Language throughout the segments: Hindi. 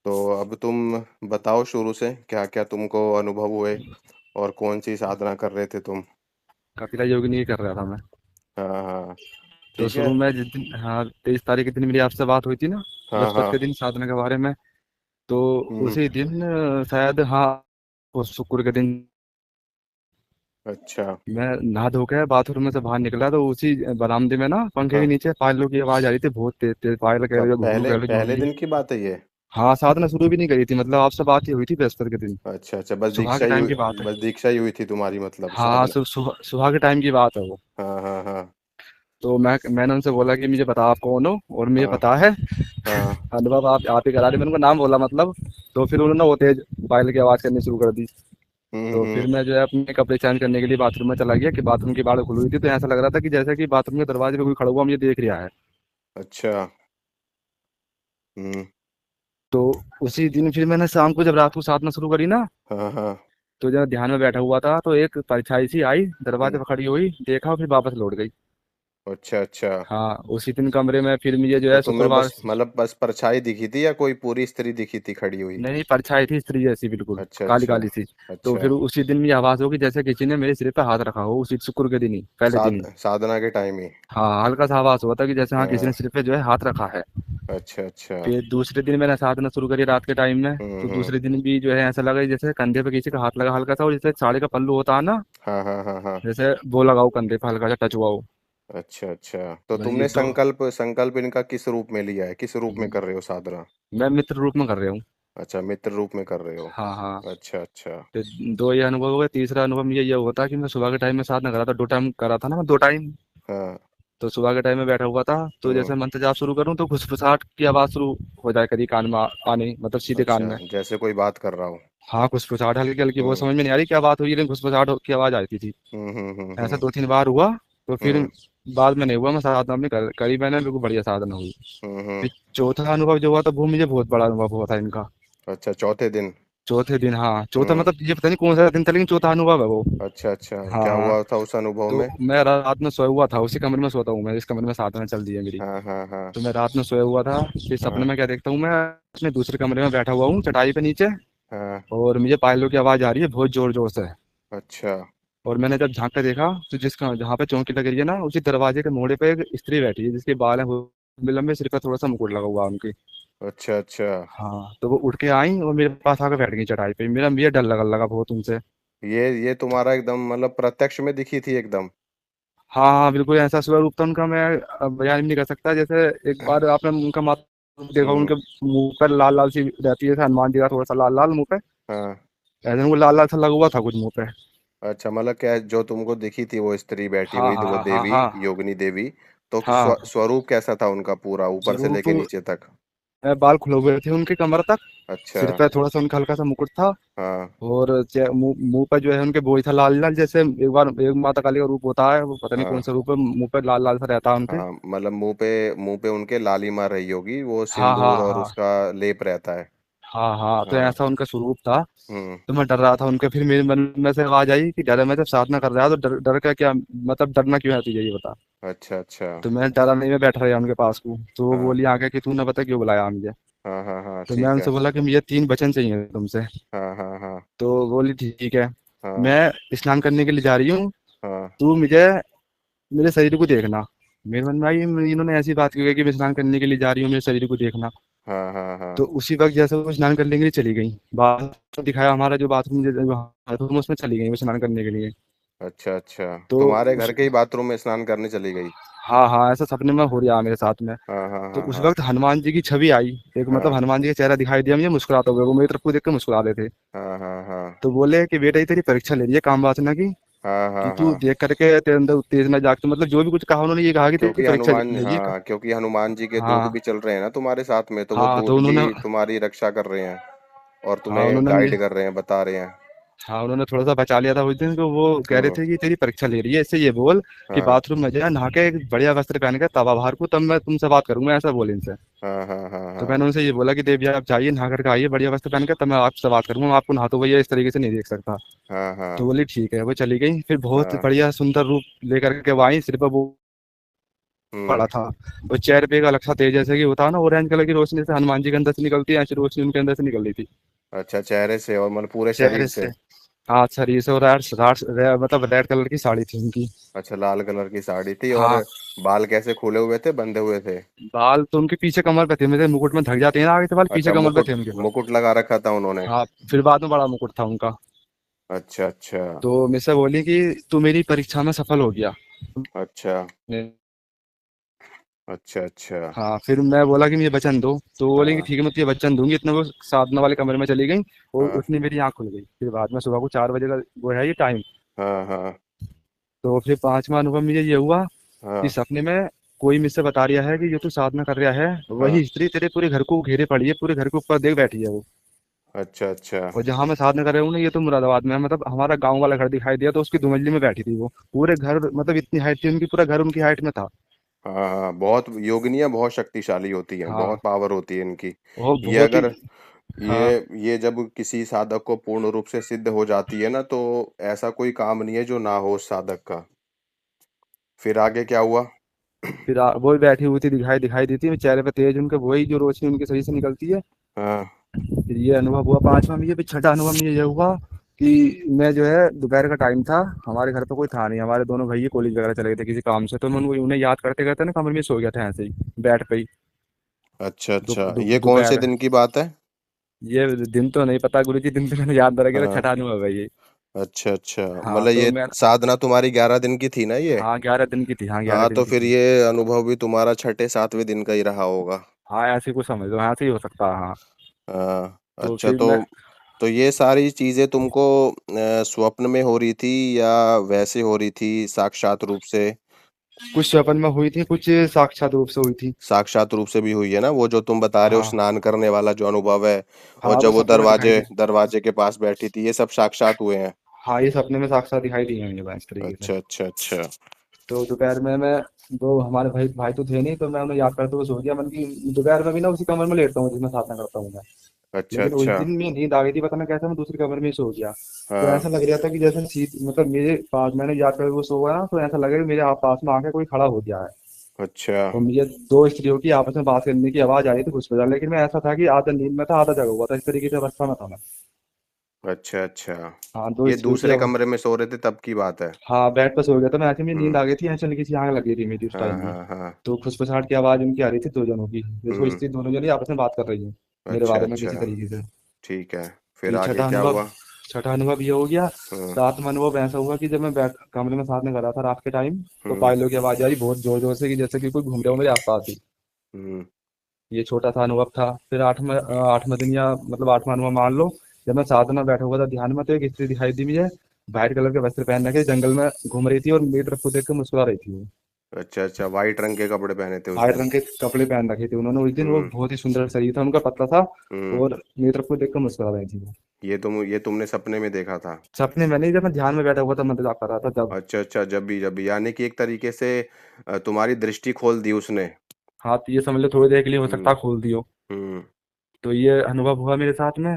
तो अब तुम बताओ शुरू से क्या क्या तुमको अनुभव हुए और कौन सी साधना कर रहे थे तुम। कपिला योगिनी ही कर रहा था मैं। हाँ हाँ। तो ठीक है। शुरू में जिस दिन, हाँ, 23 तारीख के दिन मेरी आपसे बात हुई थी ना, हाँ बृहस्पति हाँ। के दिन साधना के बारे में। तो हम्म। उसी दिन शायद, हाँ, वो शुक्र के दिन अच्छा। मैं नहा धो के बाथरूम में से बाहर निकला, तो उसी बरामदे में ना पंखे के हाँ। नीचे पायलों की आवाज आ रही थी, बहुत तेज तेज। पायल कह कब? लो, घुघरू पहले कह लो, जो पहले भी। दिन की बात है ये? हाँ, साधना शुरू भी नहीं करी थी, मतलब आपसे बात ही हुई थी बृहस्पति के दिन। अच्छा अच्छा, बस सुबह के दीक्षा ही टाइम की बात है। बस दीक्षा ही हुई थी तुम्हारी, मतलब हाँ, साधना। सुबह सुबह के टाइम की बात है वो। हाँ हाँ हाँ। तो मैंने उनसे बोला कि मुझे पता आप कौन हो, और मुझे हाँ पता है हाँ। अनुभव आप ही करा रहे। मैंने उनका नाम बोला मतलब। तो फिर उन्होंने वो तेज पायल की आवाज़ करनी शुरू कर दी। तो हम्म। फिर मैं जो है अपने कपड़े चेंज करने के लिए बाथरूम में चला गया, कि बाथरूम की बाड़ खुली हुई थी, तो ऐसा लग रहा था कि जैसे कि बाथरूम के दरवाजे पे कोई खड़ा हुआ मुझे देख रहा है। अच्छा। हम्म। तो उसी दिन फिर मैंने शाम को जब रात को साधना शुरू करी ना, हाँ हाँ। तो जब ध्यान में बैठा हुआ था, तो एक परछाई सी आई, दरवाजे हम्म। पर खड़ी हुई, देखा और फिर वापस लौट गई। अच्छा अच्छा। हाँ, उसी दिन कमरे में फिर मुझे जो तो है तुम्हें शुक्रवार। बस मतलब बस परछाई दिखी थी या कोई पूरी स्त्री दिखी थी खड़ी हुई? नहीं, परछाई थी स्त्री जैसी, बिल्कुल अच्छा काली अच्छा। काली सी। तो अच्छा। फिर उसी दिन मुझे आवाज होगी जैसे किसी ने मेरे सिर पे हाथ रखा हो, उसी शुक्र के दिन ही, पहले दिन ही। साधना के टाइम ही? हाँ, हल्का सा आवाज हुआ था कि जैसे हाँ किसी ने हाँ। सिर पे जो है हाथ रखा है। अच्छा अच्छा। फिर दूसरे दिन मैंने साधना शुरू करी रात के टाइम में, तो हम्म। दूसरे दिन भी जो है ऐसा लगा कि जैसे कंधे पे किसी का हाथ लगा हल्का सा, और जैसे साड़ी का पल्लू होता है ना, हाँ हाँ हाँ हाँ। जैसे वो लगाओ कंधे पे, हल्का सा टच हुआ हो। अच्छा अच्छा, तो बस ये तुमने दो। संकल्प संकल्प इनका किस रूप में लिया है, किस रूप में कर हम्म, रहे हो साधना? मैं मित्र रूप में कर रहा हूँ। अच्छा, मित्र रूप में कर रहे हो। हाँ हाँ। अच्छा अच्छा। तो दो ये अनुभव हो गए। तीसरा अनुभव ये होता है कि मैं सुबह के टाइम में साधना करा था, 2 टाइम करा था ना मैं, 2 टाइम। हाँ। तो सुबह के टाइम में बैठा हुआ था, तो हम्म। जैसे मंत्र जाप शुरू करूँ तो फुसफुसाहट की आवाज़ शुरू हो जाए करी कान में आने, मतलब सीधे कान अच्छा, में। जैसे कोई बात कर रहा हो। हाँ, फुसफुसाहट हल्की हल्की, वो हम्म समझ में नहीं आ रही क्या बात हुई, लेकिन फुसफुसाहट की आवाज़ आती थी। ऐसा हम्म। 2-3 बार हुआ। तो फिर हम्म बाद में नहीं हुआ, मैं साधना अपनी करी मैंने, बिल्कुल बढ़िया साधना हुई। हम्म। फिर चौथा अनुभव जो हुआ था वो मुझे बहुत बड़ा अनुभव हुआ था इनका। अच्छा, चौथे दिन? चौथे दिन, हाँ, चौथा हम्म। मतलब ये पता नहीं कौन सा दिन था, लेकिन चौथा अनुभव है वो। अच्छा अच्छा, हाँ क्या हाँ। हुआ था उस अनुभव तो में? मैं रात में सोया हुआ था, उसी कमरे में सोता हूँ मैं, इस कमरे में साधना चल रही है मेरी। हाँ हाँ हाँ तो मैं रात में सोया हुआ था, फिर सपने हाँ में क्या देखता हूँ मैं, अपने दूसरे कमरे में बैठा हुआ हूँ चटाई पे नीचे, हाँ। और मुझे पायलों की आवाज़ आ रही है बहुत जोर जोर से। अच्छा। और मैंने जब झांक कर देखा, तो जिसका जहाँ पे चौकी लग रही है ना, उसी दरवाजे के मोड़े पे एक स्त्री बैठी है, जिसके बाल हैं वो लंबे लंबे, सिर पर थोड़ा सा मुकुट लगा हुआ है उनकी। अच्छा अच्छा। हाँ, तो वो उठ के आई और मेरे पास आकर बैठ गई चटाई पे। मेरा मुझे डर लगा बहुत उनसे। ये तुम्हारा एकदम मतलब प्रत्यक्ष में दिखी थी एकदम? हाँ हाँ, बिल्कुल ऐसा स्वरूप था उनका, मैं बयान भी नहीं कर सकता। जैसे एक बार आपने उनका माथा देखा, हम्म। उनके मुंह पर लाल लाल सी रहती है, जैसे हनुमान जी का थोड़ा सा लाल लाल मुंह पे, हाँ। ऐसे उनको लाल लाल सा लगा हुआ था कुछ मुंह पे। अच्छा, मतलब क्या जो तुमको दिखी थी वो स्त्री बैठी हाँ हुई, वो हाँ हाँ देवी, हाँ योगिनी देवी? तो हाँ। स्वरूप कैसा था उनका, पूरा ऊपर से स्वरूप, लेके नीचे तक? बाल खुले हुए थे उनके कमर तक, अच्छा। सिर पे थोड़ा सा उनका हल्का सा मुकुट था, हाँ और मुंह मुंह पे जो है उनके बोई था लाल लाल, जैसे एक बार एक माता काली का रूप होता है, वो पता नहीं कौन हाँ सा रूप है, मुंह पे लाल लाल सा रहता है उनके। हाँ, मतलब मुंह पे उनके लालिमा रही होगी, वो हाँ हाँ सिंदूर और हाँ उसका लेप रहता है। हाँ हाँ, तो हाँ। ऐसा उनका स्वरूप था। हम्म। तो मैं डर रहा था उनके, फिर मेरे मन में से आवाज आई कि डर, मैं जब साधना कर रहा था तो डर डर का क्या मतलब, डरना क्यों है तुझे, ये बता। अच्छा अच्छा। तो मैं डरा नहीं, मैं बैठा रहा उनके पास को। तो वो हाँ बोली आगे कि तूने बता क्यों बुलाया मुझे। हाँ हाँ हाँ, तो मैं ठीक है। उनसे बोला कि मुझे 3 वचन चाहिए तुमसे। हाँ हाँ हाँ तो बोली ठीक है, हाँ मैं स्नान करने के लिए जा रही हूँ, हाँ तू मुझे मेरे शरीर को देखना। मेरे मन में आई, इन्होंने ऐसी बात की है कि मैं स्नान करने के लिए जा रही हूँ, मेरे शरीर को देखना। हाँ हाँ हाँ। तो उसी वक्त जैसे वो स्नान करने के लिए चली गई, बाथरूम दिखाया हमारा, जो बाथरूम बाथरूम उसमें चली गई वो स्नान करने के लिए। अच्छा अच्छा, तो तुम्हारे उस घर के ही बाथरूम में स्नान करने चली गई? हाँ हाँ, ऐसा सपने में हो रहा मेरे साथ में। हाँ हाँ तो हाँ उस हाँ वक्त हनुमान जी की छवि आई, एक मतलब हाँ हनुमान जी का चेहरा दिखाई दिया मुझे मुस्कुराते हुए, वो मेरी तरफ को देख के मुस्कुरा रहे थे। हाँ हाँ हाँ तो बोले कि बेटा, ये तेरी परीक्षा ले रही है काम वासना की, हाँ कि हाँ तू हाँ। देख करके तेरे अंदर तेज ना जाग। तो मतलब जो भी कुछ कहा उन्होंने, ये कहा कि तेरी क्योंकि परीक्षा हनुमान, लेगी हाँ, क्योंकि हनुमान जी के दूत हाँ भी चल रहे हैं ना तुम्हारे साथ में, तो वो हाँ। तो दूत भी उन्होंने, तुम्हारी रक्षा कर रहे हैं और हाँ तुम्हें उन्होंने मुझे, गाइड कर रहे हैं, बता रहे हैं। हाँ उन्होंने थोड़ा सा बचा लिया था उस दिन। तो वो कह रहे हम्म। थे कि तेरी परीक्षा ले रही है, इससे ये बोल कि हाँ बाथरूम में जाए, नहा के एक बढ़िया वस्त्र पहन के तवा बाहर को, तब मैं तुमसे बात करूंगा, ऐसा बोले इनसे। हाँ हाँ हाँ तो हाँ मैंने उनसे ये बोला कि देव जी आप जाइए, नहा करके आइए बढ़िया वस्त्र पहन के, तब मैं आपसे बात करूंगा, मैं आपको नहाते हुए इस तरीके से नहीं देख सकता। हाँ तो हाँ बोली ठीक है, वो चली गई। फिर बहुत हाँ बढ़िया सुंदर रूप लेकर के वो आई, सिर पर वो पड़ा हम्म। था। वो चेहरे पे एक अलग सा तेज जैसे कि होता है ना, ऑरेंज कलर की रोशनी जैसे हनुमान जी के अंदर से निकलती है, ऐसी रोशनी उनके अंदर से निकल रही थी अच्छा, चेहरे से और मतलब पूरे शरीर चेहरे से? से। हाँ शरीर से। और मतलब रेड कलर की साड़ी थी उनकी। अच्छा, लाल कलर की साड़ी थी। और हाँ। बाल कैसे खुले हुए थे, बंधे हुए थे? बाल तो उनके पीछे कमर पे थे, मेरे मुकुट में ढक जाते हैं ना आगे से बाल, पीछे अच्छा, कमर पे मुकुट, थे उनके बाल। मुकुट लगा रखा था उन्होंने? हाँ। फिर बाद में बड़ा मुकुट था उनका। अच्छा अच्छा। तो मुझसे बोली कि तू मेरी परीक्षा में सफल हो गया। अच्छा अच्छा। अच्छा। हाँ। फिर मैं बोला कि मुझे वचन दो, तो वो बोले कि हाँ ठीक है मैं तुझे वचन दूंगी। इतने वो साधना वाले कमरे में चली गई और हाँ उतनी मेरी आँख खुल गई। फिर बाद में सुबह को 4 बजे का वो है ये टाइम। हाँ हाँ तो फिर पांचवा अनुभव मुझे ये हुआ कि हाँ सपने में कोई मुझसे बता रहा है कि जो तू साधना कर रहा है हाँ। वही स्त्री तेरे पूरे घर को घेरे पड़ी है, पूरे घर के ऊपर देख बैठी है वो। अच्छा अच्छा। और जहाँ मैं साधना कर रहा हूँ ना, ये तो मुरादाबाद में है, मतलब हमारा गांव वाला घर दिखाई दिया तो उसकी दुमंजली में बैठी थी वो। पूरे घर मतलब इतनी हाइट थी उनकी, पूरा घर उनकी हाइट में था। हाँ हाँ, बहुत योगिनियाँ बहुत शक्तिशाली होती हैं, हाँ। बहुत पावर होती है इनकी। वो ये बहुत ही। अगर हाँ। ये जब किसी साधक को पूर्ण रूप से सिद्ध हो जाती है ना, तो ऐसा कोई काम नहीं है जो ना हो उस साधक का। फिर आगे क्या हुआ? फिर वो भी बैठी हुई थी, दिखाई दिखाई देती है चेहरे पे तेज उनके, वही जो रोशनी उनके शरीर से निकलती है। हाँ। फिर ये अनुभव हुआ पांचवा में। ये फिर छठा अनुभव में ये हुआ कि मैं जो है दोपहर का टाइम था, हमारे घर पे कोई था नहीं, हमारे दोनों भैया कॉलेज वगैरह चले गए थे किसी काम से, तो मैं उन्हें याद करते करते ना कमरे में सो गया था ऐसे ही बेड पे ही। अच्छा अच्छा, ये कौन से दोपहर। दिन की बात है? ये दिन तो नहीं पता गुरु जी, दिन तो मैंने याद रह गया, हाँ। छठा अनुभव है ये। अच्छा अच्छा, हाँ मतलब तो ये मैं। साधना तुम्हारी 11 दिन की थी ना ये? हाँ 11 दिन की थी, हाँ ग्यारह हाँ, दिन तो की फिर थी। ये अनुभव भी तुम्हारा छठे सातवें दिन का ही रहा होगा। हाँ ऐसे कुछ समझ लो, हाँ ऐसे ही हो सकता है हाँ। हाँ। तो अच्छा, फिर मैं। तो ये सारी चीजें तुमको स्वप्न में हो रही थी या वैसे हो रही थी साक्षात रूप से? कुछ स्वप्न में हुई थी, कुछ साक्षात रूप से हुई थी। साक्षात रूप से भी हुई है ना, वो जो तुम बता रहे हो हाँ। स्नान करने वाला जो अनुभव है, और हाँ जब वो वो सपने में दिखाई दरवाजे दी। दरवाजे के पास बैठी थी, ये सब साक्षात हुए हैं? हाँ ये सपने में साक्षात दिखाई दी है मुझे इस तरीके से। अच्छा अच्छा अच्छा। तो दोपहर में मैं, दो हमारे भाई भाई तो थे नहीं, तो मैं उन्हें याद करते हुए सो गया। मन की दोपहर में भी ना उसी कमरे में लेटता हूँ जिसमें साधना करता हूँ मैं। अच्छा लेकिन उस अच्छा। दिन में नींद आ गई थी, पता नहीं कैसे मैं दूसरे कमरे में ही सो गया। तो हाँ। ऐसा लग रहा था कि जैसे मतलब मेरे पास, मैंने याद करके वो सो गया ना, तो ऐसा लगा कि मेरे पास में आके कोई खड़ा हो गया है। अच्छा और मुझे दो स्त्रियों की आपस में बात करने की आवाज आ रही थी कुछ बजा, लेकिन मैं ऐसा था कि आधा नींद में था आधा जगा हुआ था, इस तरीके से अवस्था में था मैं। अच्छा अच्छा। हाँ दो ये स्त्रियों की दूसरे कमरे में सो रहे थे तब की बात है? हाँ बेड पर सो गया था मैं, ऐसे में नींद हम्म। आ गई थी, ऐसे लगी सी आग लगी थी मेरी उस हाँ टाइम में। हाँ हाँ। तो फुसफुसाहट की आवाज उनकी आ रही थी दो जनों की, जैसे हम्म। स्त्री दोनों जने आपस में बात कर रही है मेरे अच्छा बारे में अच्छा। किसी तरीके से। ठीक है, तो फिर ये आगे क्या हुआ? छठा अनुभव ये हो गया। हम्म। सातवां अनुभव ऐसा हुआ कि जब मैं बैठ कमरे में साथ में कर रहा था रात के टाइम, तो हम्म। पायलों की आवाज आई बहुत जोर जोर से कि जैसे कि कोई घूम रहा हो मेरे आसपास ही। हम्म। ये छोटा सा अनुभव था। फिर आठवां दिन, या मतलब आठवां अनुभव मान लो, जब मैं साधना बैठा हुआ था ध्यान में, तो एक स्त्री दिखाई दी मुझे, व्हाइट कलर के वस्त्र पहन रखे, जंगल में घूम रही थी और मेरी तरफ को देख के मुस्कुरा रही थी वो। अच्छा अच्छा, वाइट रंग के कपड़े पहने थे उस व्हाइट दिन? रंग के कपड़े पहन रखे थे उन्होंने उस दिन, वो हम्म। बहुत ही सुंदर शरीर था उनका, पतला था। हम्म। और मेरी तरफ को देख कर मुस्कुरा रही थी वो। ये तुमने सपने में देखा था? सपने में नहीं, जब मैं ध्यान में बैठा हुआ था मंत्र जाप कर रहा था तब। अच्छा अच्छा, जब भी यानी कि एक तरीके से तुम्हारी दृष्टि खोल दी उसने। हाँ तो ये समझ लो थोड़ी देर के लिए हो सकता हम्म। है खोल दियो। हम्म। तो ये अनुभव हुआ मेरे साथ में।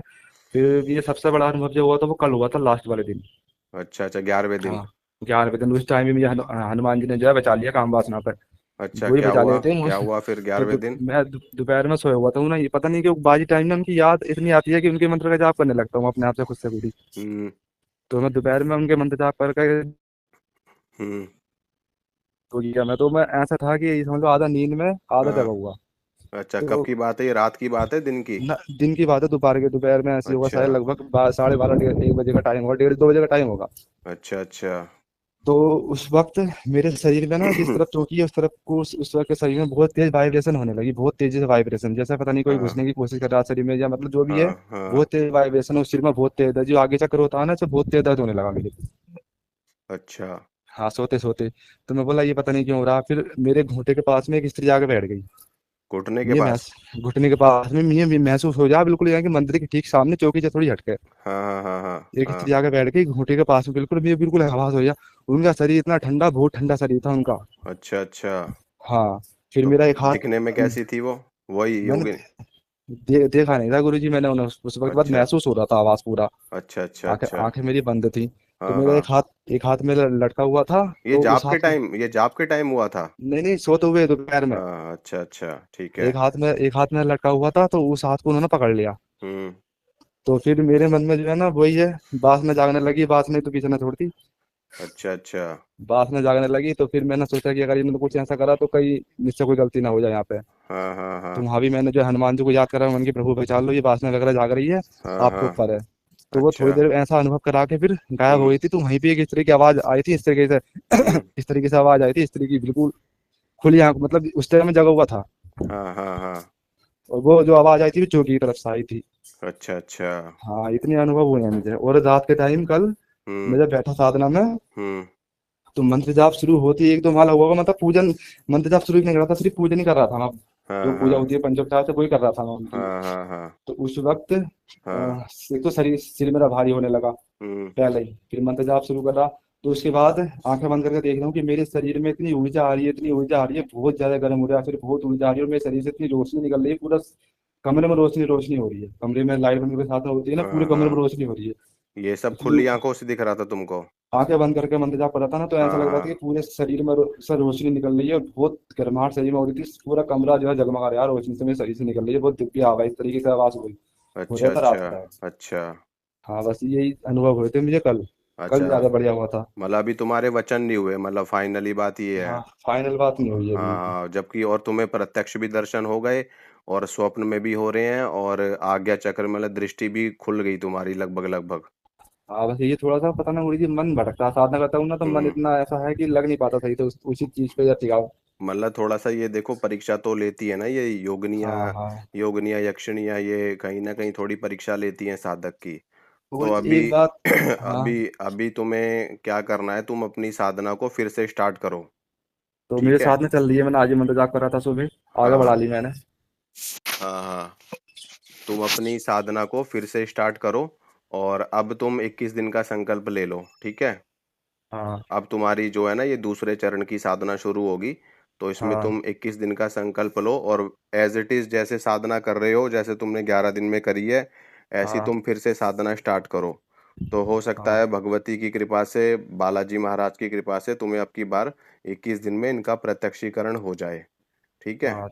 फिर ये सबसे बड़ा अनुभव जो हुआ था वो कल हुआ था, लास्ट वाले दिन। अच्छा अच्छा, 11वें दिन? हाँ 11 दिन, उस टाइम भी मुझे हनुमान जी ने जो है बचा लिया काम वासना पर। अच्छा, वो ही क्या बचा हुआ? लेते हैं क्या हुआ फिर तो 11वें दिन? मैं दोपहर में सोया हुआ था ना, ये पता नहीं क्यों बाजी टाइम में उनकी याद इतनी आती है कि उनके मंत्र का जाप करने लगता हूँ अपने आप से खुद से पूरी। हम्म। तो मैं दोपहर में उनके मंत्र जाप करके हम्म। तो गया मैं, तो मैं ऐसा था कि ये समझ लो आधा नींद में आधा जगा हाँ। हुआ। अच्छा, कब तो की बात है ये? रात की बात है, दिन की? दिन की बात है, दोपहर में ऐसी होगा अच्छा शायद लगभग 12:30 1 बजे का टाइम होगा, 1:30 2 बजे का टाइम होगा। अच्छा अच्छा। तो उस वक्त मेरे शरीर में ना जिस तरफ चौकी है उस तरफ को उस वक्त के शरीर में बहुत तेज वाइब्रेशन होने लगी, बहुत तेजी से वाइब्रेशन, जैसा पता नहीं कोई हाँ घुसने की कोशिश कर रहा है शरीर में, या मतलब जो भी है। हाँ हाँ। बहुत तेज वाइब्रेशन उस शरीर में, बहुत तेज है, जो आगे चक्र होता है ना, सब बहुत तेज दर्द होने लगा मेरे। अच्छा। हाँ सोते सोते। तो मैं बोला ये पता नहीं क्यों हो रहा। फिर मेरे घूंटे के पास में एक स्त्री आके बैठ गई। घुटने के ये पास? घुटने के पास में ये महसूस हो जा बिल्कुल, यहाँ कि मंदिर के ठीक सामने चौकी से थोड़ी हटके हाँ हाँ हाँ हाँ एक हाँ। स्त्री आके बैठ गई घूंटे के पास में, बिल्कुल मुझे बिल्कुल आभास हो गया। उनका शरीर इतना ठंडा, बहुत ठंडा शरीर था उनका। अच्छा अच्छा। हाँ। फिर तो मेरा एक हाथ, दिखने में कैसी थी वो? वही मैंने योगिन? देखा नहीं था गुरुजी, मैंने उन्हें उस वक्त बाद अच्छा महसूस हो रहा था आवाज पूरा। अच्छा अच्छा आंखें अच्छा। आंखें मेरी बंद थी। तो हाँ मेरा हाँ। एक हाथ में लटका हुआ था, तो उस हाथ में, ये जाप के टाइम हुआ था? नहीं नहीं, सोते हुए दोपहर में, हाँ, अच्छा अच्छा, ठीक है। एक हाथ में लटका हुआ था, तो उस हाथ को उन्होंने पकड़ लिया। हम्म। तो फिर मेरे मन में जो है ना वही है, बात में जागने लगी, बात नहीं तो पीछे न छोड़ती। अच्छा अच्छा। बात में जागने लगी, तो फिर मैंने सोचा कि अगर इन्होंने कुछ ऐसा करा तो कहीं मुझसे कोई गलती ना हो जाए यहाँ पे। हाँ हाँ हाँ। तो वहां भी मैंने जो हनुमान जी को याद करा, मन की प्रभु पहचान लो, ये वासना वगैरह जाग रही है, हाँ आपके हाँ। ऊपर है। तो वो थोड़ी अच्छा। देर ऐसा अनुभव करा के फिर गायब हो हम्म गई थी। तो वहीं पे एक इस तरह की आवाज आई थी, इस तरीके से हम्म। इस तरीके से आवाज आई थी, इस तरीके की, बिल्कुल खुली आंख, मतलब उस टाइम में जगा हुआ था। हाँ हाँ हाँ। और वो जो आवाज आई थी वो चौकी की तरफ से आई थी। अच्छा अच्छा। हाँ, इतने अनुभव हुए हैं मुझे। और रात के टाइम कल हम्म मैं जब बैठा साधना में, हम्म। तो मंत्र जाप शुरू होती एक दो माला हुआ, मतलब पूजन, मंत्र जाप शुरू ही नहीं कर रहा था, सिर्फ पूजन ही कर रहा था मैं। जो हाँ पूजा हाँ होती है पंचोपचार से, वही कर रहा था मैं उनकी। हाँ हाँ हाँ तो उस वक्त हाँ। एक तो शरीर सिर मेरा भारी होने लगा हम्म। पहले ही, फिर मंत्र जाप शुरू करा। तो उसके बाद आंखें बंद करके देख रहा हूँ कि मेरे शरीर में इतनी ऊर्जा आ रही है, इतनी ऊर्जा आ रही है, बहुत ज्यादा गर्म हो रहा है, फिर बहुत ऊर्जा आ रही है, और मेरे शरीर से इतनी रोशनी निकल रही है, पूरा कमरे में रोशनी रोशनी हो रही है। कमरे में लाइट बंद करके साथ में होती है ना, पूरे हाँ कमरे में हाँ। रोशनी हो रही है। ये सब इतनी खुली आंखों से दिख रहा था तुमको? आंखें बंद करके मंत्र जाप कर रहा था ना, तो ऐसा हाँ लग रहा था कि हाँ। पूरे शरीर में से रोशनी निकल रही है, और बहुत गर्माहट शरीर में हो रही थी, पूरा कमरा जो है जगमगा रहा है, रोशनी से मेरे शरीर से निकल रही है, बहुत दिव्य आवाज, इस तरीके से आवाज हुई, हो अच्छा रहा था रात अच्छा। के टाइम। अच्छा हाँ, बस यही अनुभव हुए थे मुझे कल। कल अच्छा। ज्यादा बढ़िया हुआ था। मतलब अभी तुम्हारे वचन नहीं हुए, मतलब फाइनली बात ये है। हाँ, फाइनल बात नहीं हुई अभी हाँ मेरी। हाँ, जबकि और तुम्हें प्रत्यक्ष भी दर्शन हो गए, और स्वप्न में भी हो रहे हैं, और आज्ञा चक्र मतलब दृष्टि भी खुल गई तुम्हारी लगभग लगभग। हाँ, बस ये थोड़ा सा पता ना, मुझे मन भटकता है, साधना करता हूँ ना, तो मन हम्म। इतना ऐसा है कि लग नहीं पाता सही, तो उसी चीज पे या टिकाऊ। मतलब थोड़ा सा ये देखो, परीक्षा तो लेती है ना ये योगनिया, हाँ हाँ। योगनिया यक्षिणिया, ये कहीं ना कहीं थोड़ी परीक्षा लेती हैं साधक की। तो तो अभी एक बात। हाँ। अभी अभी तुम्हें क्या करना है, तुम अपनी साधना को फिर से स्टार्ट करो। तो मेरे ठीक है। साथ में चल रही है, मैंने आज ही मंत्र जाप करा था सुबह, आगे बढ़ा हाँ ली मैंने। हाँ हाँ। तुम अपनी साधना को फिर से स्टार्ट करो, और अब तुम 21 दिन का संकल्प ले लो, ठीक है? हाँ अब तुम्हारी जो है ना ये दूसरे चरण की साधना शुरू होगी, तो इसमें हाँ तुम 21 दिन का संकल्प लो, और एज इट इज जैसे साधना कर रहे हो, जैसे तुमने 11 दिन में करी है, ऐसी हाँ तुम फिर से साधना स्टार्ट करो। तो हो सकता हाँ है भगवती की कृपा से, बालाजी महाराज की कृपा से, तुम्हें अब की बार 21 दिन में इनका प्रत्यक्षीकरण हो जाए। ठीक है। हाँ।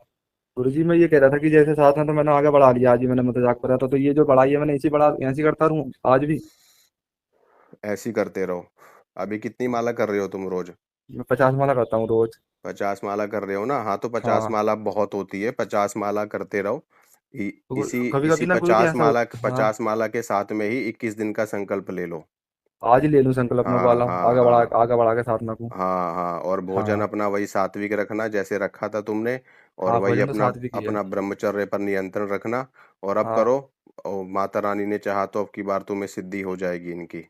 गुरु जी, मैं ये कह रहा था कि जैसे साथ में तो मैंने आगे बढ़ा लिया, आज ही मैंने मंत्र जाप करा था, तो ये जो बढ़ाई है मैंने, इसी बढ़ा ऐसी करता रहूं आज भी? ऐसी करते रहो। अभी कितनी माला कर रहे हो तुम रोज? मैं 50 माला करता हूँ रोज। 50 माला कर रहे हो ना? हाँ, तो 50 हाँ। माला बहुत होती है, 50 माला करते रहो। तो इसी कभी इसी कभी ना गुरु जी 50 ऐसा माला, हाँ, 50 माला के साथ में ही 21 दिन का संकल्प ले लो। आज ही ले लूं संकल्प में हाँ वाला, हाँ हाँ आगे बढ़ा के साथ में को। हाँ हाँ। और भोजन हाँ अपना वही सात्विक रखना जैसे रखा था तुमने, और हाँ, वही भोजन तो अपना, साथ भी की है। अपना ब्रह्मचर्य पर नियंत्रण रखना। और अब हाँ। करो, और माता रानी ने चाहा तो अब की बार तुम्हें सिद्धि हो जाएगी इनकी।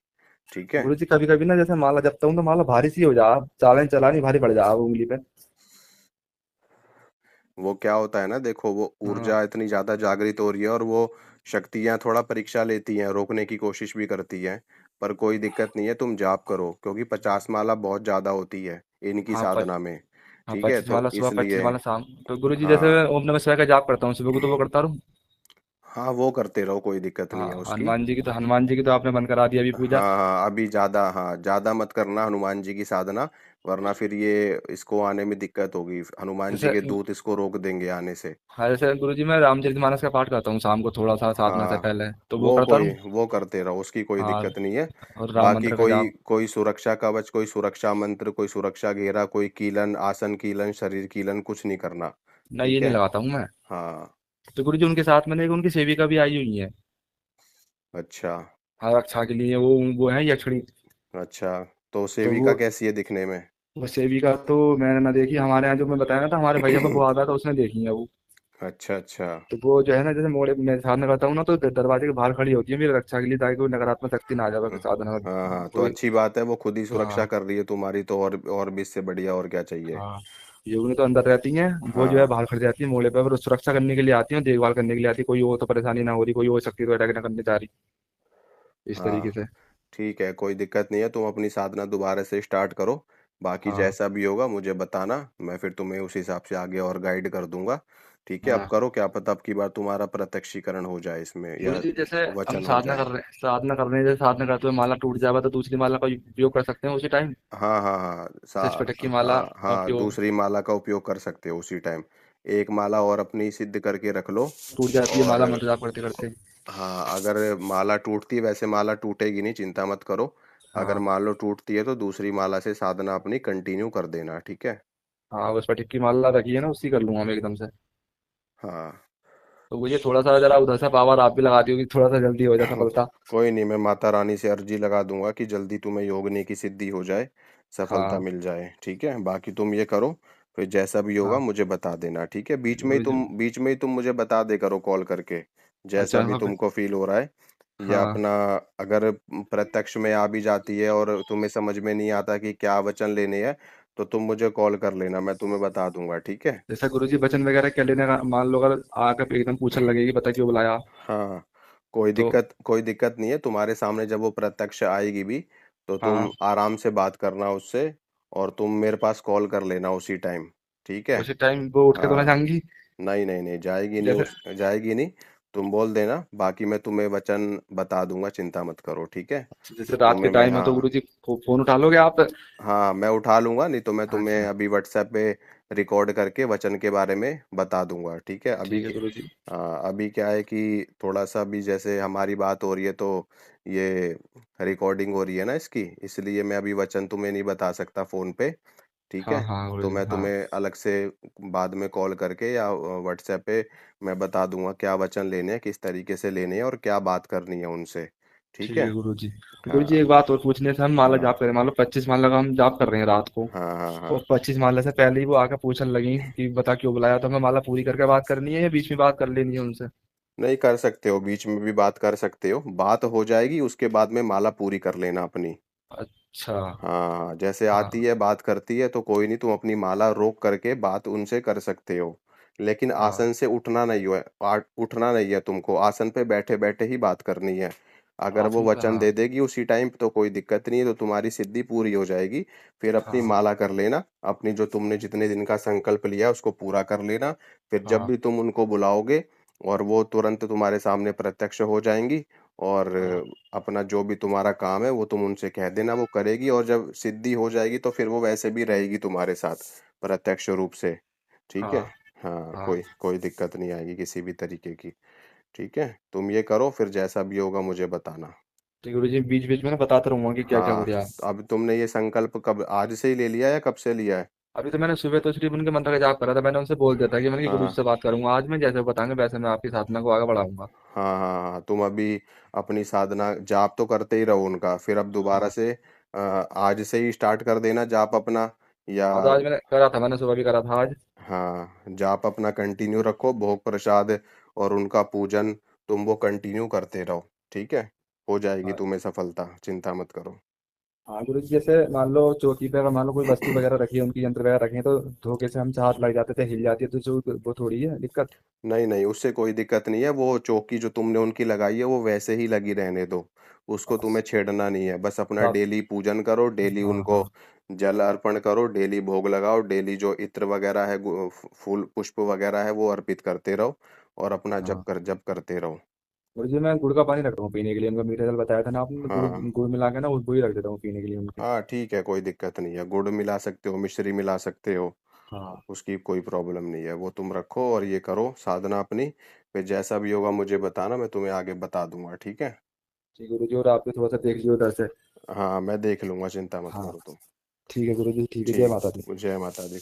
ठीक है। गुरु जी, कभी कभी ना जैसे माला जपता हूँ तो माला भारी सी हो जा, चालें चलानी भारी पड़ जा उंगली पे। वो क्या होता है ना, देखो वो हाँ ऊर्जा इतनी ज्यादा जागृत हो रही है, और वो शक्तियां थोड़ा परीक्षा लेती हैं, रोकने की कोशिश भी करती हैं। पर कोई दिक्कत नहीं है, तुम जाप करो, क्योंकि 50 माला बहुत ज्यादा होती है इनकी हाँ साधना में। हाँ, ठीक है, 25 तो माला सुबह, इसलिए 25 माला शाम। तो गुरु जी, जैसे हाँ मैं ओम नमः शिवाय का जाप करता हूँ सुबह को, तो वो करता रहूँ? हाँ, वो करते रहो, कोई दिक्कत नहीं है हाँ, उसकी। हनुमान जी की तो आपने बंद करा दी अभी पूजा। हाँ हाँ, अभी ज्यादा, हाँ ज्यादा मत करना हनुमान जी की साधना, वरना फिर ये इसको आने में दिक्कत होगी, हनुमान जी जैसे के दूत इसको रोक देंगे आने से। हाँ, जैसे गुरु जी मैं रामचरितमानस का पाठ करता हूँ शाम को, थोड़ा सा साधना से हाँ, पहले, तो वो करता रहूँ? वो करते रहो, उसकी कोई हाँ। दिक्कत नहीं है। और राम बाकी मंत्र का कोई जाप। कोई सुरक्षा कवच, कोई सुरक्षा मंत्र, कोई सुरक्षा घेरा, कोई कीलन, आसन कीलन, शरीर कीलन, कुछ नहीं करना। नहीं, ये ठीक नहीं है। लगाता हूँ मैं। हाँ। तो गुरु जी, उनके साथ में ना एक उनकी सेविका भी आई हुई है, अच्छा हाँ, रक्षा के लिए, वो है यक्षिणी। अच्छा। तो तो सेविका कैसी है दिखने में? वो सेविका तो मैंने ना देखी, हमारे यहाँ जो मैं बताया ना था, हमारे भैया का बुआ आता था, उसने देखी है वो। अच्छा अच्छा। तो वो जो है ना, जैसे मोड़े मैं साधना करता हूँ ना, तो दरवाजे के बाहर खड़ी होती है मेरी रक्षा के लिए, ताकि कोई नकारात्मक शक्ति ना आ जाए साधना में। हाँ हाँ, तो कोई। अच्छी बात है, वो खुद ही सुरक्षा हाँ कर रही है तुम्हारी, तो और भी इससे बढ़िया और क्या चाहिए। हाँ। योगिनी तो अंदर रहती हैं, वो जो है हाँ बाहर खड़ी रहती है मोड़े पर, वो सुरक्षा करने के लिए आती है, देखभाल करने के लिए आती है, कोई और तो परेशानी ना हो रही, कोई और शक्ति तो अटैक ना करने जा रही, इस तरीके हाँ। से। ठीक है, कोई दिक्कत नहीं है, तुम अपनी साधना दोबारा से स्टार्ट करो। बाकी हाँ जैसा भी होगा मुझे बताना, मैं फिर तुम्हें उस हिसाब से आगे और गाइड कर दूंगा। ठीक है, अब हाँ करो, क्या पता अब की बार तुम्हारा प्रत्यक्षीकरण हो जाए इसमें, गुरु या जी, जैसे हम वचन हो साधना जाए। कर रहे हैं, साधना कर रहे हैं, जैसे साधना करते हुए माला टूट जाएगा तो दूसरी माला का उपयोग कर सकते हैं उसी टाइम। हाँ हाँ हाँ जैसे स्फटिक की माला हाँ का हाँ, उपयोग दूसरी माला का उपयोग कर सकते हो उसी टाइम। एक माला और अपनी सिद्ध करके रख लो। टूट जाती है और माला मंत्र जाप करते करते। हाँ, अगर माला टूटती है, वैसे माला टूटेगी नहीं, चिंता मत करो। अगर हाँ मान लो टूटती है तो दूसरी माला से साधना अपनी कंटिन्यू कर देना, ठीक है। हाँ, वो स्फटिक की माला रखी है ना, उसी कर लूंगा मैं एकदम से। हाँ। तो मुझे थोड़ा सा जरा उधर से पावर आप भी लगा दियो कि थोड़ा सा जल्दी हो जाए सफलता। कोई नहीं, मैं माता रानी से अर्जी लगा दूंगा कि जल्दी तुम्हें योगिनी की सिद्धि हो जाए, सफलता हाँ मिल जाए, ठीक है। बाकी तुम ये करो, फिर जैसा भी होगा हाँ। मुझे बता देना, ठीक है। ठीक है गुरु जी। बीच में ही तुम मुझे बता दे करो कॉल करके, जैसा अच्छा भी हाँ तुमको फील हो रहा है। या हाँ। अपना, अगर प्रत्यक्ष में आ भी जाती है और तुम्हें समझ में नहीं आता कि क्या वचन लेने हैं, तो तुम मुझे कॉल कर लेना, मैं तुम्हें बता दूंगा, ठीक है। जैसा गुरु जी वचन वगैरह क्या लेने का, मान लो अगर आकर एकदम पूछने लगेगी बता क्यों बुलाया। हाँ, तो कोई दिक्कत नहीं है, तुम्हारे सामने जब वो प्रत्यक्ष आएगी भी, तो तुम हाँ, आराम से बात करना उससे, और तुम मेरे पास कॉल कर लेना उसी टाइम, ठीक है। उसी टाइम वो उठ के तो ना हाँ, जाऊंगी। नहीं नहीं नहीं, जाएगी नहीं, जैसे उस जाएगी नहीं। तुम बोल देना, बाकी मैं तुम्हें वचन बता दूंगा, चिंता मत करो, ठीक है। जैसे रात के तुम्हें मैं, टाइम है तो हाँ गुरु जी फोन उठा लोगे आप। हाँ, मैं उठा लूंगा, नहीं तो मैं तुम्हें अच्छा अभी व्हाट्सएप पे रिकॉर्ड करके वचन के बारे में बता दूंगा, ठीक है। ठीक है गुरु जी। अभी क्या है कि थोड़ा सा भी जैसे हमारी बात हो रही है, तो ये रिकॉर्डिंग हो रही है ना इसकी, इसलिए मैं अभी वचन तुम्हें नहीं बता सकता फोन पे, ठीक हाँ है। हाँ गुरु तो जी मैं हाँ। तुम्हें अलग से बाद में कॉल करके या व्हाट्सएप पे मैं बता दूंगा क्या वचन लेने हैं, किस तरीके से लेने हैं और क्या बात करनी है उनसे, ठीक ठीक है है। गुरु जी। गुरु जी हाँ एक बात और पूछने से, हम माला हाँ जाप करें, मान लो 25 माला का हम जाप कर रहे हैं रात को। हाँ हाँ हाँ। और 25 माला से पहले ही वो आके पूछने लगी कि बता क्यों बुलाया, तो हमें माला पूरी करके बात करनी है या बीच में बात कर लेनी है उनसे। नहीं, कर सकते हो, बीच में भी बात कर सकते हो, बात हो जाएगी उसके बाद में माला पूरी कर लेना अपनी। अच्छा। हाँ, जैसे आती हाँ है बात करती है तो कोई नहीं, तुम अपनी माला रोक करके बात उनसे कर सकते हो, लेकिन हाँ आसन से उठना नहीं है, उठना नहीं है तुमको, आसन पे बैठे बैठे ही बात करनी है। अगर वो आसन पे वचन हाँ। दे देगी उसी टाइम तो कोई दिक्कत नहीं है, तो तुम्हारी सिद्धि पूरी हो जाएगी। फिर अपनी हाँ माला कर लेना, अपनी जो तुमने जितने दिन का संकल्प लिया है, उसको पूरा कर लेना। फिर जब हाँ भी तुम उनको बुलाओगे, और वो तुरंत तुम्हारे सामने प्रत्यक्ष हो जाएंगी, और हाँ अपना जो भी तुम्हारा काम है वो तुम उनसे कह देना, वो करेगी, और जब सिद्धि हो जाएगी तो फिर वो वैसे भी रहेगी तुम्हारे साथ प्रत्यक्ष रूप से, ठीक है। हाँ हाँ, हाँ। कोई कोई दिक्कत नहीं आएगी किसी भी तरीके की, ठीक है। तुम ये करो, फिर जैसा भी होगा मुझे बताना। तो गुरु जी बीच बीच में ना बताते रहूंगा कि क्या क्या हो हाँ, गया। तो अब तुमने ये संकल्प कब, आज से ही ले लिया या कब से लिया है? अभी तो मैंने सुबह तो सिर्फ उनके मंत्र का जाप करा था, मैंने उनसे बोल दिया था कि मैंने कि गुरु जी हाँ से बात करूंगा, आज मैं जैसे बताएंगे वैसे मैं आपकी साधना को आगे बढ़ाऊंगा। हाँ हाँ हाँ, तुम अभी अपनी साधना जाप तो करते ही रहो उनका, फिर अब दोबारा हाँ से आज से ही स्टार्ट कर देना जाप अपना, या हाँ। तो आज मैंने करा था, मैंने सुबह भी करा था आज। हाँ, जाप अपना कंटिन्यू रखो, भोग प्रसाद और उनका पूजन तुम वो कंटिन्यू करते रहो, ठीक है। हो जाएगी हाँ तुम्हें सफलता, चिंता मत करो। हाँ गुरु जी, जैसे मान लो चौकी पे अगर मान लो कोई वस्तु वगैरह रखी है, उनकी यंत्र वगैरह रखे हैं, तो धोखे से हमसे हाथ लग जाते थे, हिल जाती है, तो जो वो थोड़ी है दिक्कत। नहीं नहीं, उससे कोई दिक्कत नहीं है, वो चौकी जो तुमने उनकी लगाई है वो वैसे ही लगी रहने दो, उसको तुम्हें छेड़ना नहीं है, बस अपना आप डेली पूजन करो, डेली हाँ उनको हाँ जल अर्पण करो, डेली भोग लगाओ, डेली जो इत्र वगैरह है, फूल पुष्प वगैरह है वो अर्पित करते रहो, और अपना हाँ। जप करते रहो। गुरु जी मैं गुड़ का पानी रख रहा हूँ पीने के लिए, उनका मीठा जल बताया था ना आपने, गुड़ हाँ गुड़ मिला के ना उसको ही रख देता हूँ पीने के लिए उनके। हाँ, ठीक है, कोई दिक्कत नहीं है, गुड़ मिला सकते हो, मिश्री मिला सकते हो, हाँ उसकी कोई प्रॉब्लम नहीं है, वो तुम रखो और ये करो साधना अपनी। फिर जैसा भी होगा मुझे बताना, मैं तुम्हें आगे बता दूंगा, ठीक है। ठीक है गुरु जी, और आप भी थोड़ा सा देख लियो उधर से। हाँ, मैं देख लूंगा, चिंता मत हाँ करो तुम। ठीक है गुरु जी, ठीक है, जय ठीक, माता दी। जय माता दी।